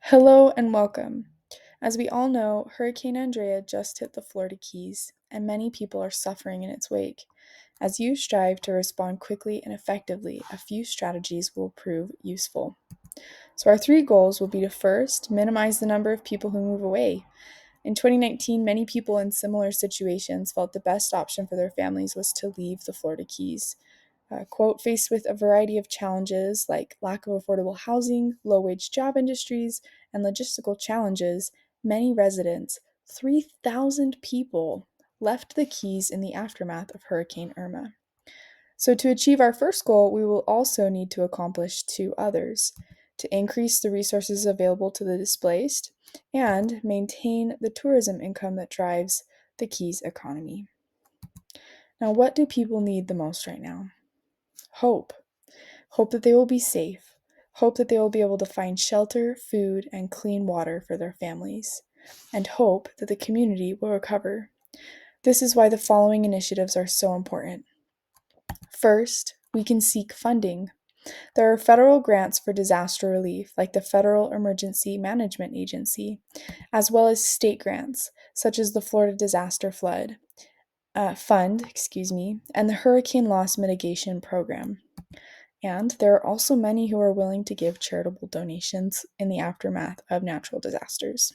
Hello and welcome. As we all know, Hurricane Andrea just hit the Florida Keys, and many people are suffering in its wake. As you strive to respond quickly and effectively, a few strategies will prove useful. So, our three goals will be to first minimize the number of people who move away. In 2019, many people in similar situations felt the best option for their families was to leave the Florida Keys. Quote, faced with a variety of challenges like lack of affordable housing, low wage job industries, and logistical challenges, many residents, 3,000 people, left the Keys in the aftermath of Hurricane Irma. So, to achieve our first goal, we will also need to accomplish two others: to increase the resources available to the displaced and maintain the tourism income that drives the Keys economy. Now, what do people need the most right now? Hope. Hope that they will be safe. Hope that they will be able to find shelter, food, and clean water for their families. And hope that the community will recover. This is why the following initiatives are so important. First, we can seek funding. There are federal grants for disaster relief, like the Federal Emergency Management Agency, as well as state grants, such as the Florida Disaster Fund, and the Hurricane Loss Mitigation Program. And there are also many who are willing to give charitable donations in the aftermath of natural disasters.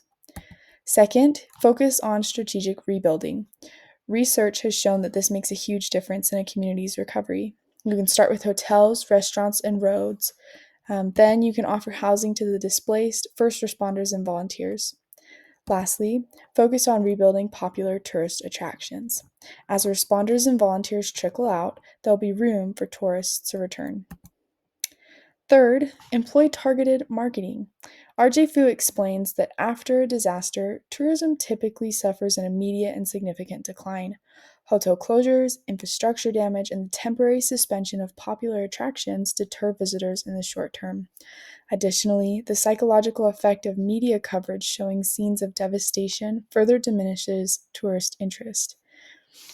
Second, focus on strategic rebuilding. Research has shown that this makes a huge difference in a community's recovery. You can start with hotels, restaurants, and roads. Then you can offer housing to the displaced, first responders, and volunteers. Lastly, focus on rebuilding popular tourist attractions. As responders and volunteers trickle out, there'll be room for tourists to return. Third, employ targeted marketing. RJ Fu explains that after a disaster, tourism typically suffers an immediate and significant decline. Hotel closures, infrastructure damage, and the temporary suspension of popular attractions deter visitors in the short term. Additionally, the psychological effect of media coverage showing scenes of devastation further diminishes tourist interest.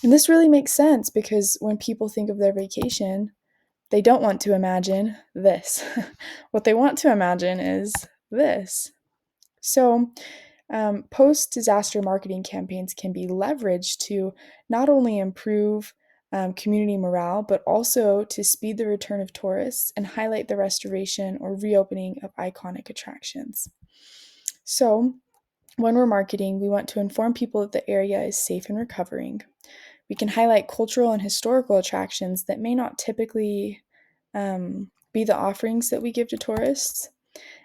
And this really makes sense because when people think of their vacation, they don't want to imagine this. What they want to imagine is this. So, post disaster marketing campaigns can be leveraged to not only improve community morale, but also to speed the return of tourists and highlight the restoration or reopening of iconic attractions. So, when we're marketing, we want to inform people that the area is safe and recovering. We can highlight cultural and historical attractions that may not typically be the offerings that we give to tourists.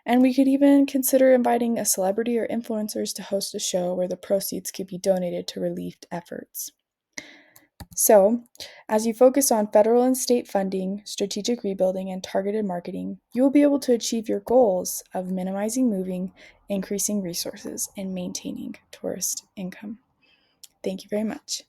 And we could even consider inviting a celebrity or influencers to host a show where the proceeds could be donated to relief efforts. So, as you focus on federal and state funding, strategic rebuilding, and targeted marketing, you will be able to achieve your goals of minimizing moving, increasing resources, and maintaining tourist income. Thank you very much.